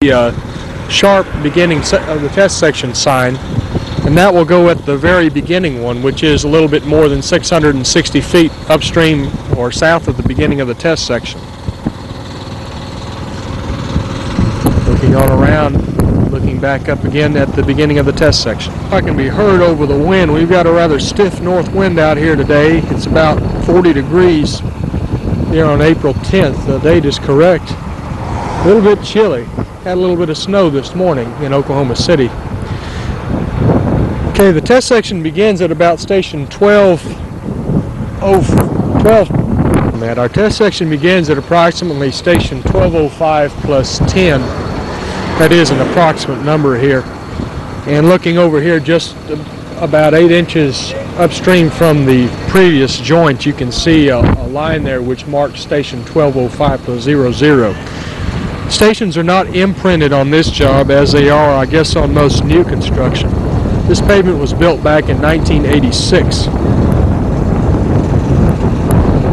the sharp beginning of the test section sign, and that will go at the very beginning one, which is a little bit more than 660 feet upstream or south of the beginning of the test section. Looking on around, looking back up again at the beginning of the test section. I can be heard over the wind. We've got a rather stiff north wind out here today. It's about 40 degrees here on April 10th. The date is correct. A little bit chilly. Had a little bit of snow this morning in Oklahoma City. Okay, the test section begins at about station 12. Our test section begins at approximately station 1205 plus 10. That is an approximate number here. And looking over here just about 8 inches upstream from the previous joint, you can see a line there which marks station 1205 plus 00. Stations are not imprinted on this job as they are, I guess, on most new construction. This pavement was built back in 1986.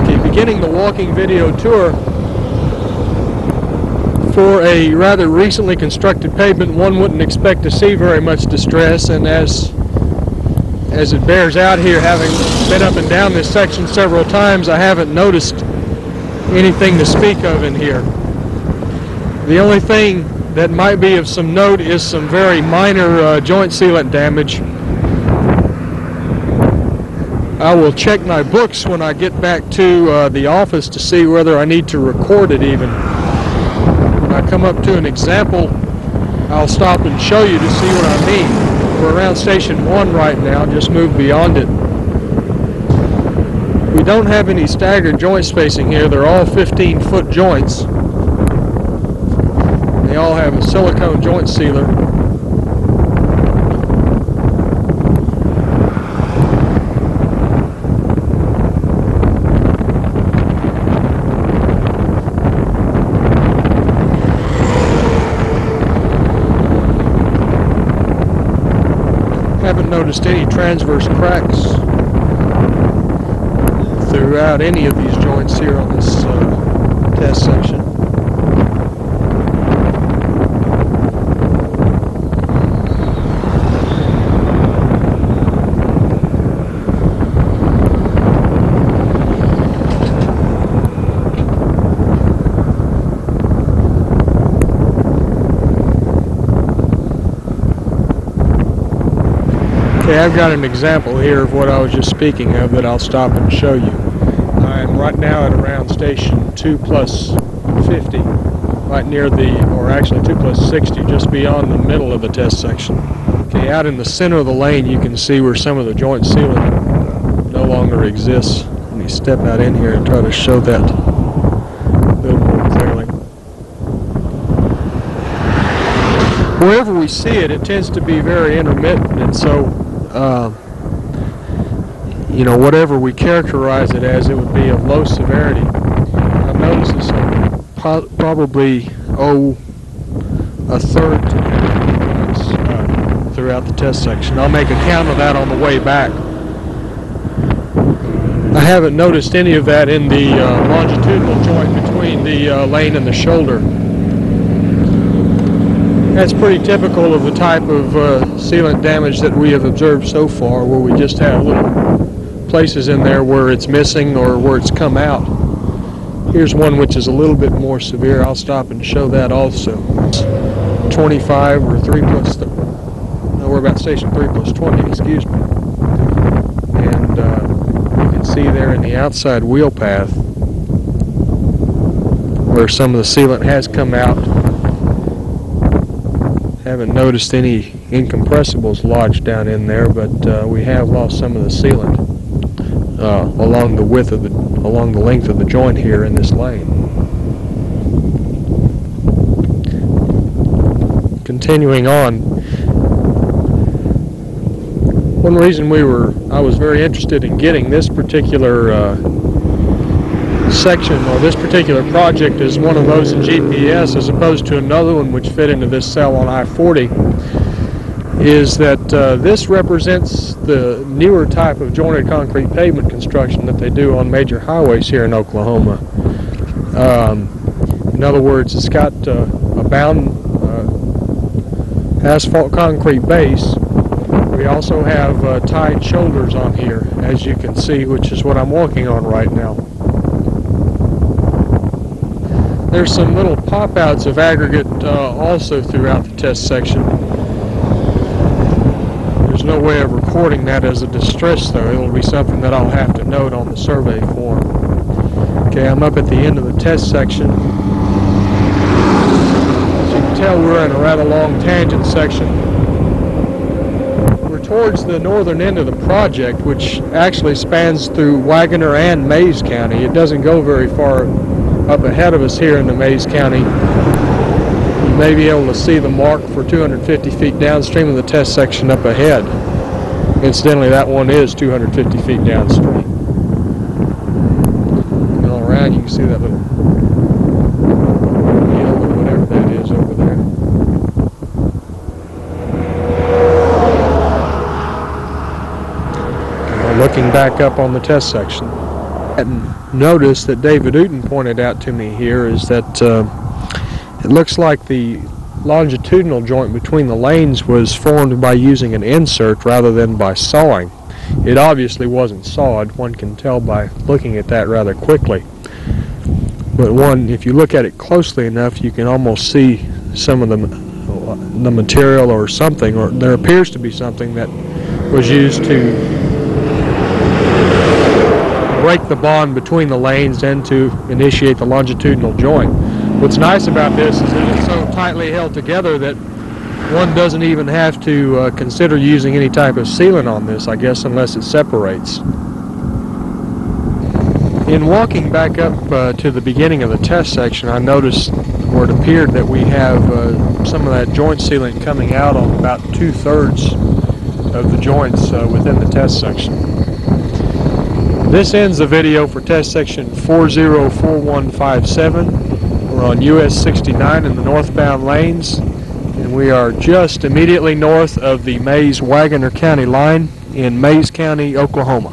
Okay, beginning the walking video tour. For a rather recently constructed pavement, one wouldn't expect to see very much distress, and as it bears out here, having been up and down this section several times, I haven't noticed anything to speak of in here. The only thing that might be of some note is some very minor joint sealant damage. I will check my books when I get back to the office to see whether I need to record it even. When I come up to an example, I'll stop and show you to see what I mean. We're around station 1 right now, just moved beyond it. We don't have any staggered joint spacing here. They're all 15-foot joints. They all have a silicone joint sealer. Haven't noticed any transverse cracks throughout any of these joints here on this test section. Okay, I've got an example here of what I was just speaking of that I'll stop and show you. I'm right now at around station 2 plus 50, right near or actually 2 plus 60, just beyond the middle of the test section. Okay, out in the center of the lane you can see where some of the joint sealant no longer exists. Let me step out in here and try to show that a little more clearly. Wherever we see it, it tends to be very intermittent, and so you know, whatever we characterize it as, it would be of low severity. I've noticed this probably a third to times throughout the test section. I'll make a count of that on the way back. I haven't noticed any of that in the longitudinal joint between the lane and the shoulder. That's pretty typical of the type of sealant damage that we have observed so far, where we just have little places in there where it's missing or where it's come out. Here's one which is a little bit more severe. I'll stop and show that also. 25 or 3 plus, no, we're about station 3 plus 20, excuse me. And you can see there in the outside wheel path where some of the sealant has come out. Haven't noticed any incompressibles lodged down in there, but we have lost some of the sealant along the length of the joint here in this lane. Continuing on, one reason I was very interested in getting this particular section or this particular project is one of those in GPS as opposed to another one which fit into this cell on I-40 is that this represents the newer type of jointed concrete pavement construction that they do on major highways here in Oklahoma. In other words, it's got a bound asphalt concrete base. We also have tied shoulders on here, as you can see, which is what I'm working on right now. There's some little pop-outs of aggregate also throughout the test section. There's no way of recording that as a distress, though. It'll be something that I'll have to note on the survey form. Okay, I'm up at the end of the test section. As you can tell, we're in a rather long tangent section. We're towards the northern end of the project, which actually spans through Wagoner and Mayes County. It doesn't go very far up ahead of us here in the Mayes County. You may be able to see the mark for 250 feet downstream of the test section up ahead. Incidentally, that one is 250 feet downstream. And all around you can see that little hill or whatever that is over there. And looking back up on the test section. And notice that David Uten pointed out to me here is that it looks like the longitudinal joint between the lanes was formed by using an insert rather than by sawing. It obviously wasn't sawed. One can tell by looking at that rather quickly. But if you look at it closely enough, you can almost see some of the material or something, or there appears to be something that was used to break the bond between the lanes and to initiate the longitudinal joint. What's nice about this is that it's so tightly held together that one doesn't even have to consider using any type of sealant on this, I guess, unless it separates. In walking back up to the beginning of the test section, I noticed, or it appeared, that we have some of that joint sealant coming out on about 2/3 of the joints within the test section. This ends the video for test section 404157. We're on US 69 in the northbound lanes, and we are just immediately north of the Mayes-Wagoner County line in Mayes County, Oklahoma.